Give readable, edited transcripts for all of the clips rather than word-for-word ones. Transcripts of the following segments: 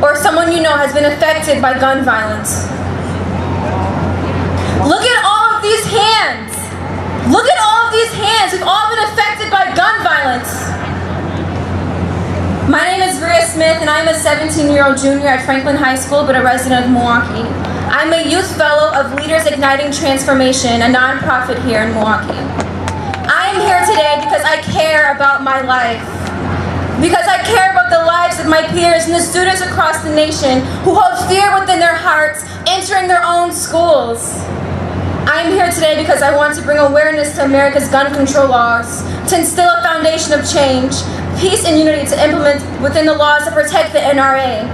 or someone you know has been affected by gun violence. Look at all of these hands. Look at all of these hands. We've all been affected by gun violence. My name is Bria Smith, and I am a 17-year-old junior at Franklin High School, but a resident of Milwaukee. I'm a youth fellow of Leaders Igniting Transformation, a nonprofit here in Milwaukee. I am here today because I care about my life. Because I care about the lives of my peers and the students across the nation who hold fear within their hearts, entering their own schools. I am here today because I want to bring awareness to America's gun control laws, to instill a foundation of change, peace and unity to implement within the laws to protect the NRA,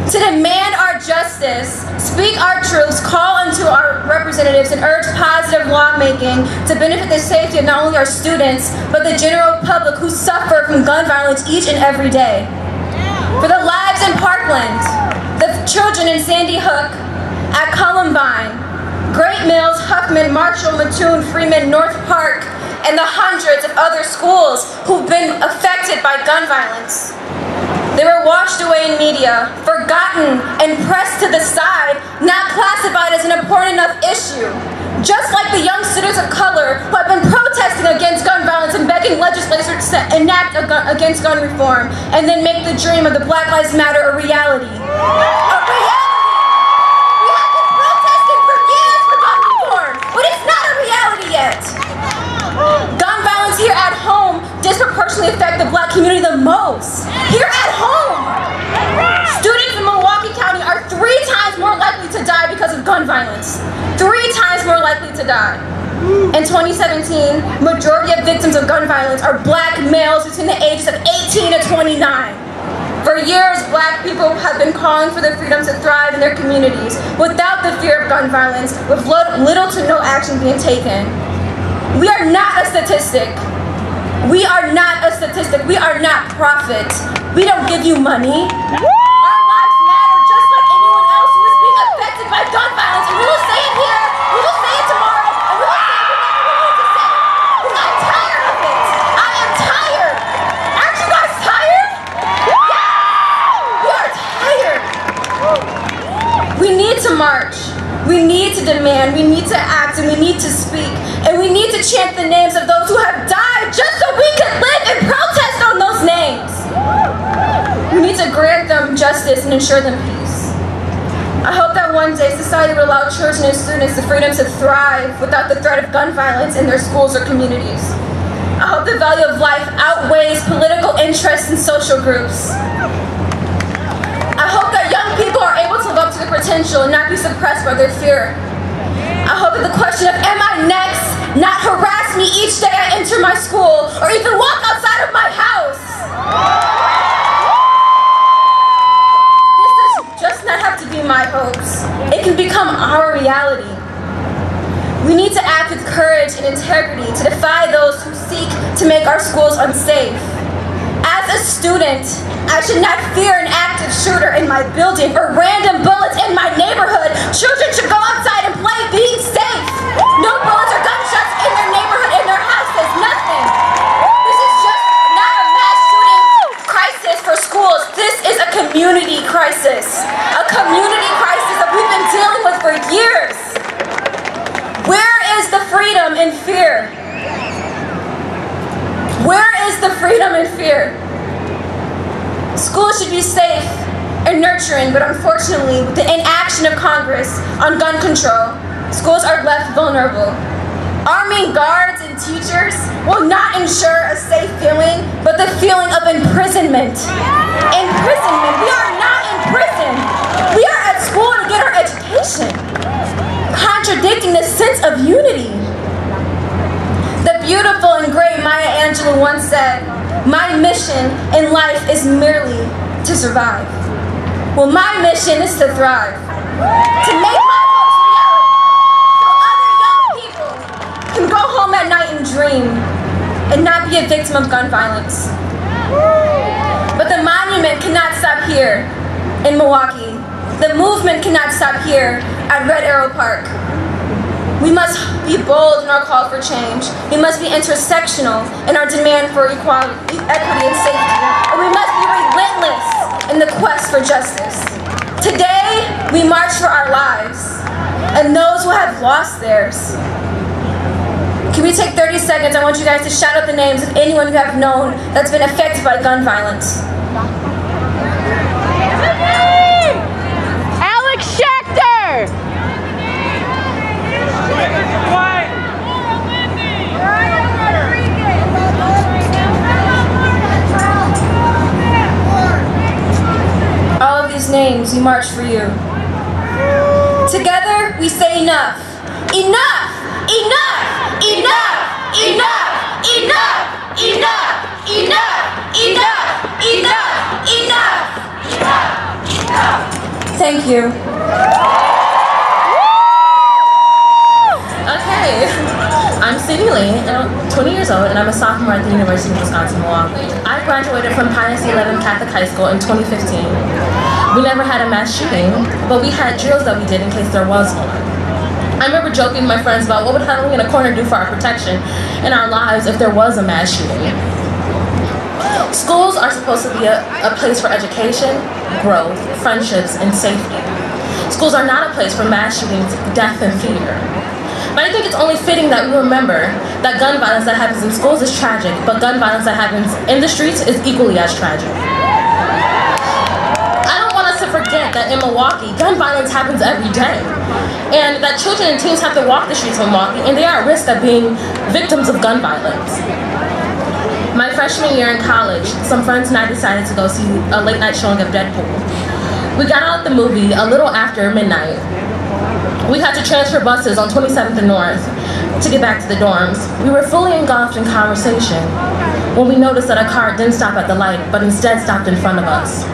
to demand our justice, speak our truths, call unto our representatives, and urge positive lawmaking to benefit the safety of not only our students, but the general public who suffer from gun violence each and every day. For the lives in Parkland, the children in Sandy Hook, at Columbine, Great Mills, Huffman, Marshall, Mattoon, Freeman, North Park, and the hundreds of other schools who've been affected by gun violence. They were washed away in media, forgotten and pressed to the side, not classified as an important enough issue. Just like the young students of color who have been protesting against gun violence and begging legislators to enact against gun reform and then make the dream of the Black Lives Matter a reality. A reality! We have been protesting for years for gun reform, but it's not a reality yet. Gun violence here at home disproportionately affect the Black community the most. Here at home, students in Milwaukee County are 3 times more likely to die because of gun violence. 3 times more likely to die. In 2017, majority of victims of gun violence are Black males between the ages of 18 to 29. For years, Black people have been calling for the freedom to thrive in their communities without the fear of gun violence, with little to no action being taken. We are not a statistic. We are not a statistic. We are not profit. We don't give you money. Our lives matter just like anyone else who is being affected by gun violence. And we will say it here, we will say it tomorrow, and we will say it whenever we need to say it. Because I'm tired of it. I am tired. Aren't you guys tired? Yeah! We are tired. We need to march. We need to demand, we need to act, and we need to speak. And we need to chant the names of those who have died just so we can live and protest on those names. We need to grant them justice and ensure them peace. I hope that one day society will allow children and students the freedom to thrive without the threat of gun violence in their schools or communities. I hope the value of life outweighs political interests and social groups. I hope that young people are able to live up to their potential and not be suppressed by their fear. I hope that the question of am I next not harass me each day I enter my school or even walk outside of my house. This does just not have to be my hopes. It can become our reality. We need to act with courage and integrity to defy those who seek to make our schools unsafe. As a student, I should not fear an active shooter in my building or random bullets in my neighborhood. Children should go outside and play being safe. No bullets or gunshots in their neighborhood, in their houses, nothing. This is just not a mass shooting crisis for schools. This is a community crisis. A community crisis that we've been dealing with for years. Where is the freedom in fear? Where is the freedom and fear? Schools should be safe and nurturing, but unfortunately, with the inaction of Congress on gun control, schools are left vulnerable. Arming guards and teachers will not ensure a safe feeling, but the feeling of imprisonment. Imprisonment. We are not in prison. We are at school to get our education, contradicting the sense of unity. The beautiful and great Maya Angelou once said, "My mission in life is merely to survive." Well, my mission is to thrive, to make my hopes reality, so other young people can go home at night and dream and not be a victim of gun violence. But the monument cannot stop here in Milwaukee. The movement cannot stop here at Red Arrow Park. We must be bold in our call for change. We must be intersectional in our demand for equality, equity, and safety. And we must be relentless in the quest for justice. Today, we march for our lives and those who have lost theirs. Can we take 30 seconds? I want you guys to shout out the names of anyone you have known that's been affected by gun violence. Alex Schechter! All of these names, we march for you. Together, we say enough. Enough! Enough! Enough! Enough! Enough! Enough! Enough! Enough! Enough! Enough! Thank you. Okay, I'm Sadie Lee, and I'm 20 years old, and I'm a sophomore at the University of Wisconsin-Milwaukee. I graduated from Pius XI Catholic High School in 2015. We never had a mass shooting, but we had drills that we did in case there was one. I remember joking with my friends about what would huddling in a corner do for our protection in our lives if there was a mass shooting. Schools are supposed to be a place for education, growth, friendships, and safety. Schools are not a place for mass shootings, death, and fear. But I think it's only fitting that we remember that gun violence that happens in schools is tragic, but gun violence that happens in the streets is equally as tragic. I don't want us to forget that in Milwaukee, gun violence happens every day. And that children and teens have to walk the streets of Milwaukee, and they are at risk of being victims of gun violence. My freshman year in college, some friends and I decided to go see a late night showing of Deadpool. We got out of the movie a little after midnight. We had to transfer buses on 27th and North to get back to the dorms. We were fully engulfed in conversation when we noticed that a car didn't stop at the light, but instead stopped in front of us.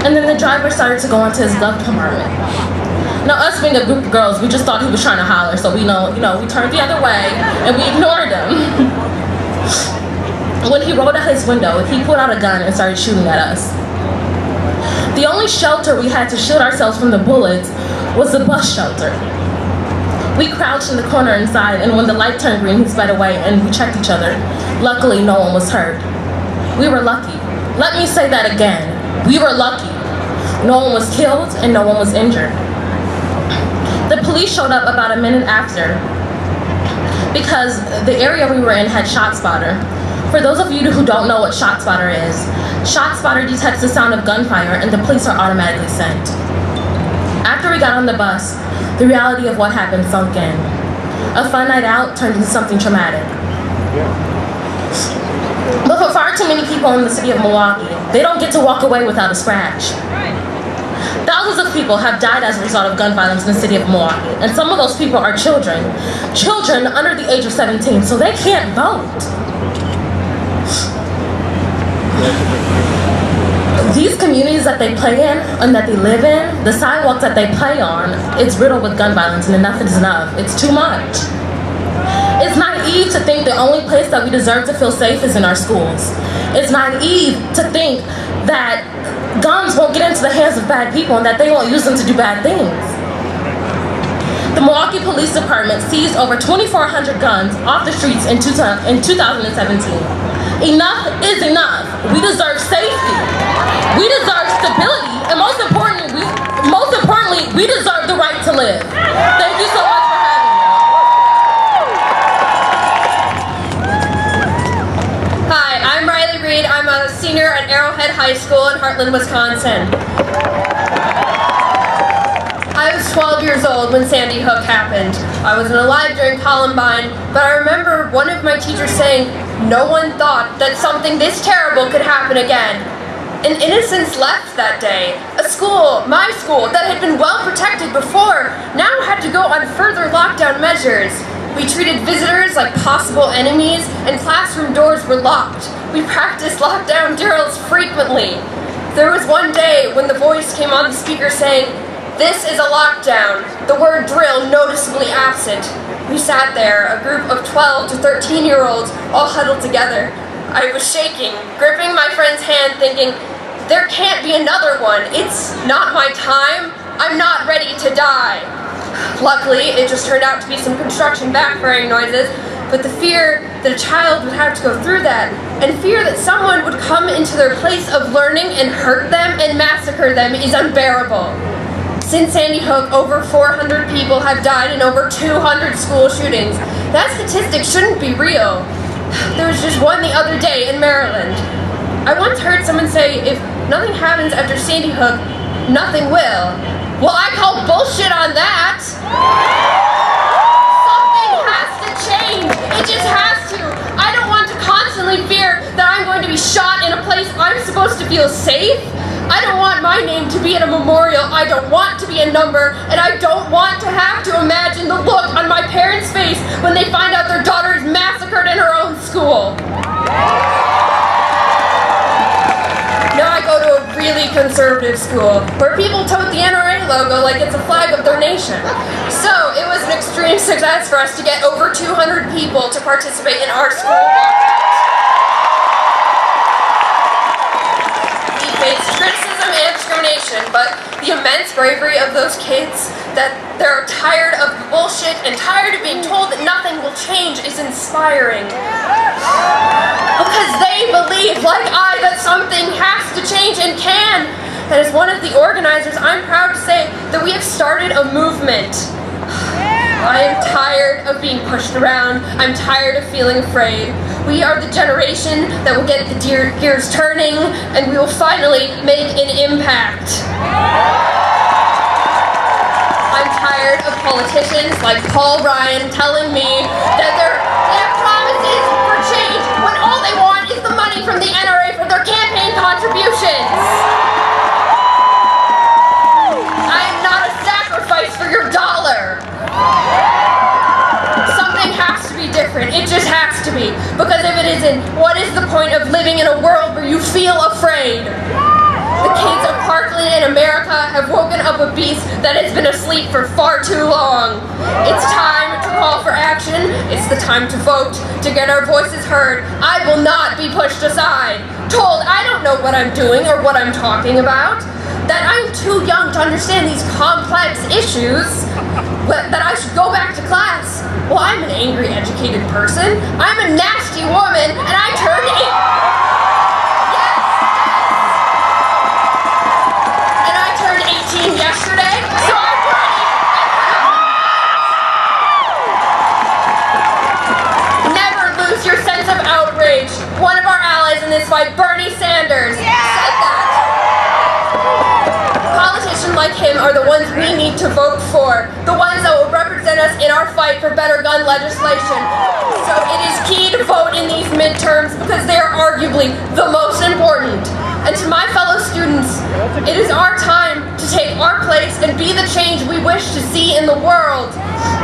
And then the driver started to go into his glove compartment. Now, us being a group of girls, we just thought he was trying to holler, so we we turned the other way and we ignored him. When he rolled out his window, he pulled out a gun and started shooting at us. The only shelter we had to shield ourselves from the bullets was the bus shelter. We crouched in the corner inside, and when the light turned green, he sped away, and we checked each other. Luckily, no one was hurt. We were lucky. Let me say that again. We were lucky. No one was killed, and no one was injured. The police showed up about a minute after because the area we were in had ShotSpotter. For those of you who don't know what ShotSpotter is, ShotSpotter detects the sound of gunfire and the police are automatically sent. After we got on the bus, the reality of what happened sunk in. A fun night out turned into something traumatic. But for far too many people in the city of Milwaukee, they don't get to walk away without a scratch. Thousands of people have died as a result of gun violence in the city of Milwaukee, and some of those people are children. Children under the age of 17, so they can't vote. These communities that they play in and that they live in, the sidewalks that they play on, it's riddled with gun violence, and enough is enough. It's too much. It's naive to think the only place that we deserve to feel safe is in our schools. It's naive to think that guns won't get into the hands of bad people and that they won't use them to do bad things. The Milwaukee Police Department seized over 2,400 guns off the streets in 2017. Enough is enough. We deserve safety. We deserve stability, and most importantly, we deserve the right to live. Thank you so much for having me. Hi, I'm Riley Reed. I'm a senior at Arrowhead High School in Heartland, Wisconsin. I was 12 years old when Sandy Hook happened. I wasn't alive during Columbine, but I remember one of my teachers saying, "No one thought that something this terrible could happen again." And innocence left that day. A school, my school, that had been well protected before, now had to go on further lockdown measures. We treated visitors like possible enemies, and classroom doors were locked. We practiced lockdown drills frequently. There was one day when the voice came on the speaker saying, "This is a lockdown," the word drill noticeably absent. We sat there, a group of 12 to 13-year-olds, all huddled together. I was shaking, gripping my friend's hand, thinking, there can't be another one. It's not my time. I'm not ready to die. Luckily, it just turned out to be some construction backfiring noises, but the fear that a child would have to go through that and fear that someone would come into their place of learning and hurt them and massacre them is unbearable. Since Sandy Hook, over 400 people have died in over 200 school shootings. That statistic shouldn't be real. There was just one the other day in Maryland. I once heard someone say, if nothing happens after Sandy Hook, nothing will. Well, I call bullshit on that. Something has to change. It just has to. I don't want to constantly fear that I'm going to be shot in a place I'm supposed to feel safe. I don't want my name to be at a memorial. I don't want to be a number, and I don't want to have to imagine the look on my parents' face when they find out their daughter is massacred in her own school. Now I go to a really conservative school where people tote the NRA logo like it's a flag of their nation. So it was an extreme success for us to get over 200 people to participate in our school walkout. Faced criticism and discrimination, but the immense bravery of those kids, that they're tired of bullshit and tired of being told that nothing will change, is inspiring. Because they believe, like I, that something has to change and can. And as one of the organizers, I'm proud to say that we have started a movement. I am tired of being pushed around. I'm tired of feeling afraid. We are the generation that will get the gears turning, and we will finally make an impact. I'm tired of politicians like Paul Ryan telling me that they have promises for change when all they want is the money from the NRA for their campaign contributions. I am not a sacrifice for your dollar. Something has to be different. It just has to be. Because if it isn't, what is the point of living in a world where you feel afraid? The kids of Parkland and America have woken up a beast that has been asleep for far too long. It's time to call for action. It's the time to vote, to get our voices heard. I will not be pushed aside, told I don't know what I'm doing or what I'm talking about, that I'm too young to understand these complex issues, that I should go back to class. Well, I'm an angry, educated person. I'm a nasty woman, and I turned 8. Yes. And I turned 18 yesterday, so I'm ready. Never lose your sense of outrage. One of our allies in this fight, Bernie Sanders, said that. Politicians like him are the ones we need to vote for, the ones that will represent us in our fight for better gun legislation. So it is key to vote in these midterms because they are arguably the most important. And to my fellow students, it is our time to take our place and be the change we wish to see in the world.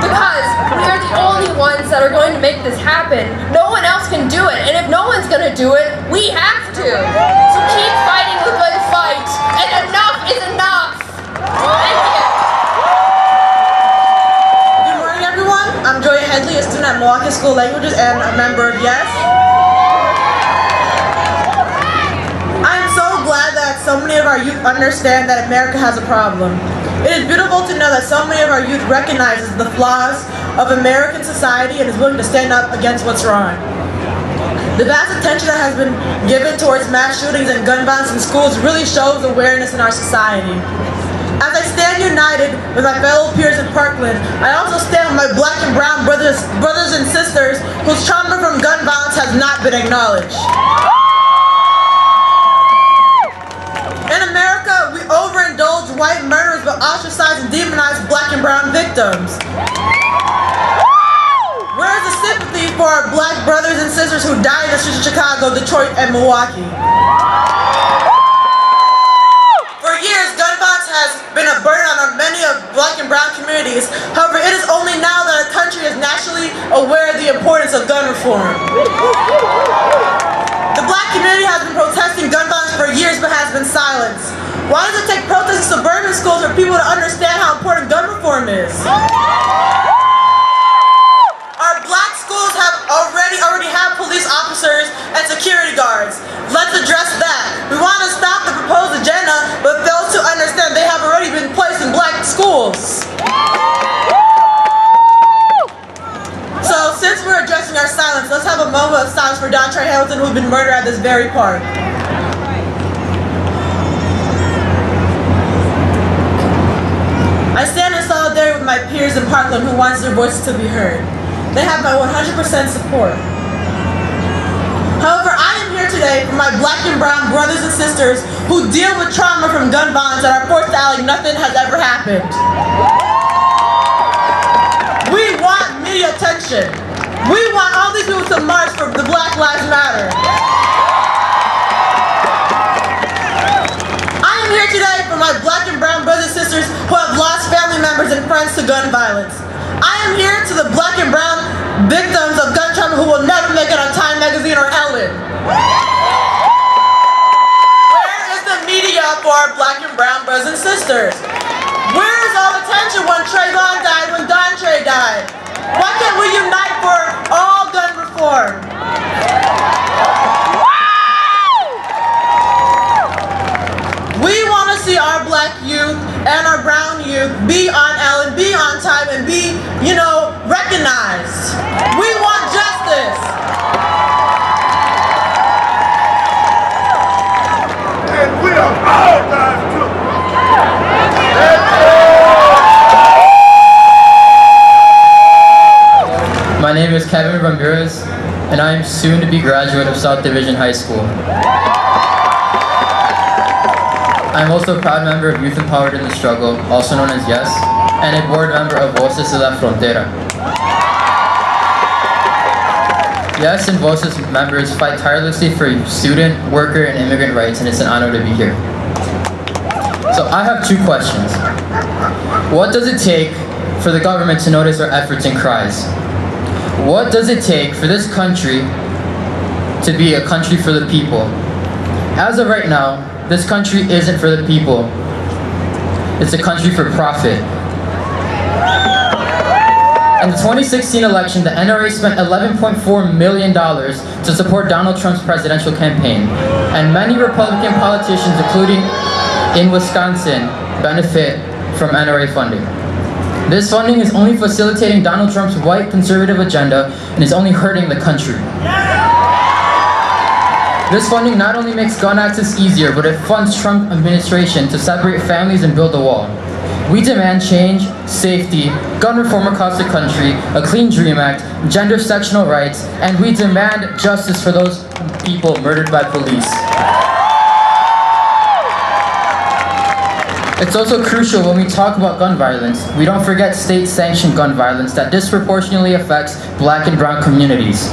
Because we are the only ones that are going to make this happen. No one else can do it, and if no one's going to do it, we have to. So keep fighting the good fight, and enough is enough. Thank you. Good morning, everyone. I'm Joya Headley, a student at Milwaukee School of Languages and a member of YES. I am so glad that so many of our youth understand that America has a problem. It is beautiful to know that so many of our youth recognizes the flaws of American society and is willing to stand up against what's wrong. The vast attention that has been given towards mass shootings and gun violence in schools really shows awareness in our society. As I stand united with my fellow peers in Parkland, I also stand with my black and brown brothers and sisters whose trauma from gun violence has not been acknowledged. In America, we overindulge white murderers but ostracize and demonize black and brown victims. Where is the sympathy for our black brothers and sisters who died in the streets of Chicago, Detroit, and Milwaukee? For years, gun violence has been a burden on many of black and brown communities. However, it is only now that our country is nationally aware of the importance of gun reform. The black community has been protesting gun violence for years but has been silenced. Why does it take protests in suburban schools for people to understand how important gun reform is? Our black schools have already have police officers and security guards. Let's address that. We want to stop the proposed agenda but fail to understand they have already been placed in black schools. So since we're addressing our silence, let's have a moment of silence for Don Trey Hamilton, who've been murdered at this very park. I stand in solidarity with my peers in Parkland who wants their voices to be heard. They have my 100% support. However, I am here today for my black and brown brothers and sisters who deal with trauma from gun violence and are forced to act like nothing has ever happened. We want media attention. We want all these people to march for the Black Lives Matter. I am here today for my black and brown brothers and sisters who have lost family members and friends to gun violence. I am here to the black and brown victims of gun trauma who will never make it on Time Magazine or Ellen. Where is the media for our black and brown brothers and sisters? Where is all attention when Trayvon died, when Don Trey died? Why can't we unite for all gun reform? We want to see our black youth and our brown youth be on Ellen, be on Time, and be, recognized. We want justice. And we are all God's children. My name is Kevin Ramirez, and I am soon to be graduate of South Division High School. I am also a proud member of Youth Empowered in the Struggle, also known as YES, and a board member of Voces de la Frontera. YES and Voces members fight tirelessly for student, worker, and immigrant rights, and it's an honor to be here. So I have two questions. What does it take for the government to notice our efforts and cries? What does it take for this country to be a country for the people? As of right now, this country isn't for the people. It's a country for profit. In the 2016 election, the NRA spent $11.4 million to support Donald Trump's presidential campaign. And many Republican politicians, including in Wisconsin, benefit from NRA funding. This funding is only facilitating Donald Trump's white conservative agenda and is only hurting the country. This funding not only makes gun access easier, but it funds Trump administration to separate families and build a wall. We demand change, safety, gun reform across the country, a clean DREAM Act, gender sectional rights, and we demand justice for those people murdered by police. It's also crucial when we talk about gun violence, we don't forget state-sanctioned gun violence that disproportionately affects black and brown communities.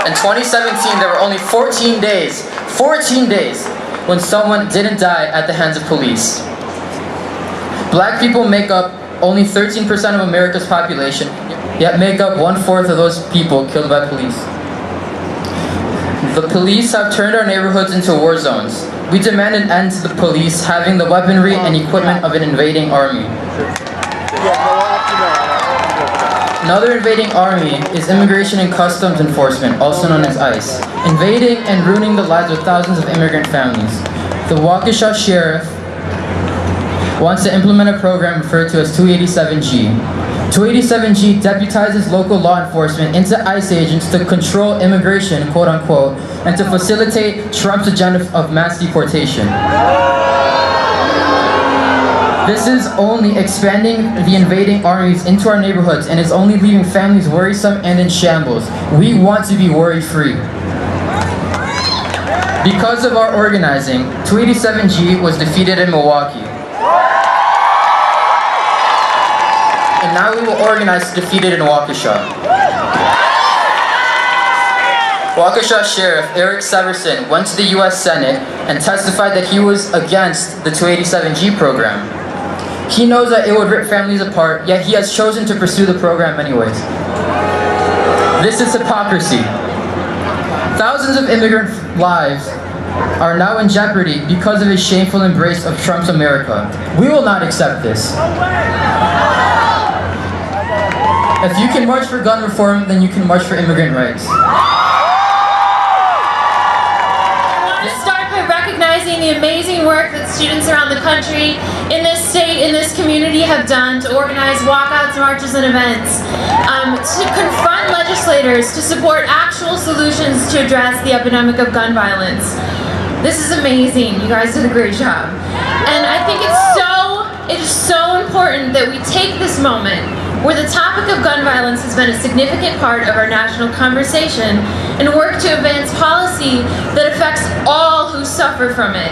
In 2017, there were only 14 days, when someone didn't die at the hands of police. Black people make up only 13% of America's population, yet make up 1/4 of those people killed by police. The police have turned our neighborhoods into war zones. We demand an end to the police having the weaponry and equipment of an invading army. Another invading army is Immigration and Customs Enforcement, also known as ICE, invading and ruining the lives of thousands of immigrant families. The Waukesha Sheriff wants to implement a program referred to as 287G. 287G deputizes local law enforcement into ICE agents to control immigration, quote unquote, and to facilitate Trump's agenda of mass deportation. This is only expanding the invading armies into our neighborhoods and is only leaving families worrisome and in shambles. We want to be worry-free. Because of our organizing, 287G was defeated in Milwaukee. And now we will organize to defeat it in Waukesha. Waukesha Sheriff Eric Severson went to the U.S. Senate and testified that he was against the 287G program. He knows that it would rip families apart, yet he has chosen to pursue the program anyways. This is hypocrisy. Thousands of immigrant lives are now in jeopardy because of his shameful embrace of Trump's America. We will not accept this. If you can march for gun reform, then you can march for immigrant rights. Let's start by recognizing the amazing work that students around the country, in this state, in this community have done to organize walkouts, marches, and events, to confront legislators, to support actual solutions to address the epidemic of gun violence. This is amazing. You guys did a great job. And I think it is so important that we take this moment where the topic of gun violence has been a significant part of our national conversation and work to advance policy that affects all who suffer from it.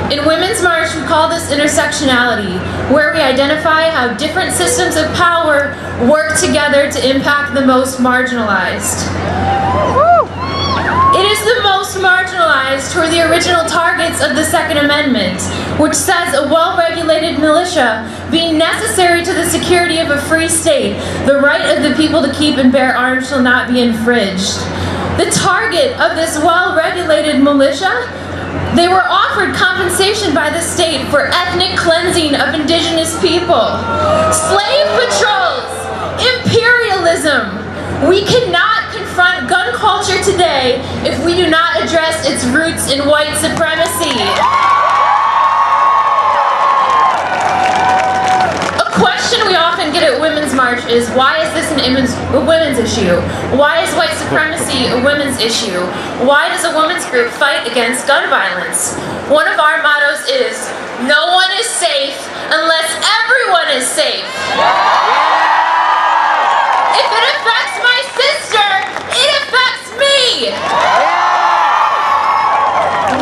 In Women's March, we call this intersectionality, where we identify how different systems of power work together to impact the most marginalized. It is the most marginalized who are the original targets of the Second Amendment, which says a well-regulated militia being necessary to the security of a free state, the right of the people to keep and bear arms shall not be infringed. The target of this well-regulated militia, they were offered compensation by the state for ethnic cleansing of indigenous people, slave patrols, imperialism. We cannot confront gun culture today if we do not address its roots in white supremacy. A question we often get at Women's March is, why is this a women's issue? Why is white supremacy a women's issue? Why does a women's group fight against gun violence? One of our mottos is, no one is safe unless everyone is safe. If it affects my sister, it affects me!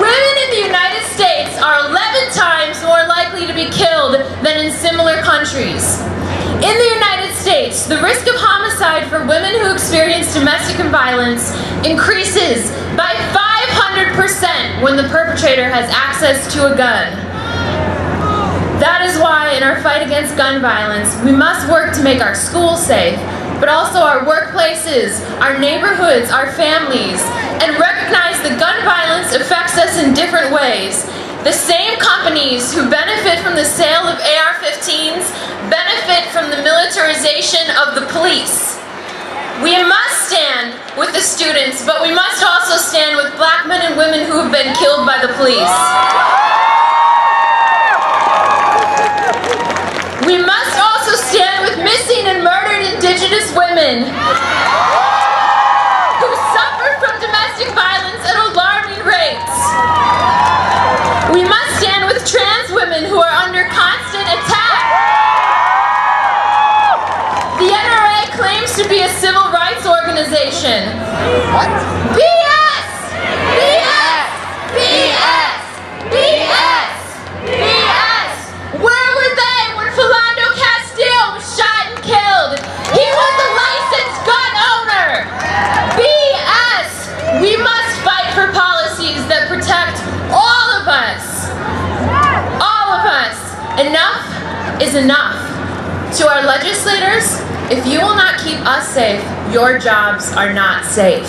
Women in the United States are 11 times more likely to be killed than in similar countries. In the United States, the risk of homicide for women who experience domestic violence increases by 500% when the perpetrator has access to a gun. That is why in our fight against gun violence, we must work to make our schools safe, but also our workplaces, our neighborhoods, our families, and recognize that gun violence affects us in different ways. The same companies who benefit from the sale of AR-15s benefit from the militarization of the police. We must stand with the students, but we must also stand with black men and women who have been killed by the police. We must also stand with missing and murdered indigenous women who suffer from domestic violence at alarming rates. We must stand with trans women who are under constant attack. The NRA claims to be a civil rights organization. What? BS! BS! BS! BS! BS! Where were they when Philando Castile was shot and killed? He was a licensed gun owner! BS! We must fight for policies that protect all of us. All of us. Enough is enough. To our legislators, if you will not keep us safe, your jobs are not safe.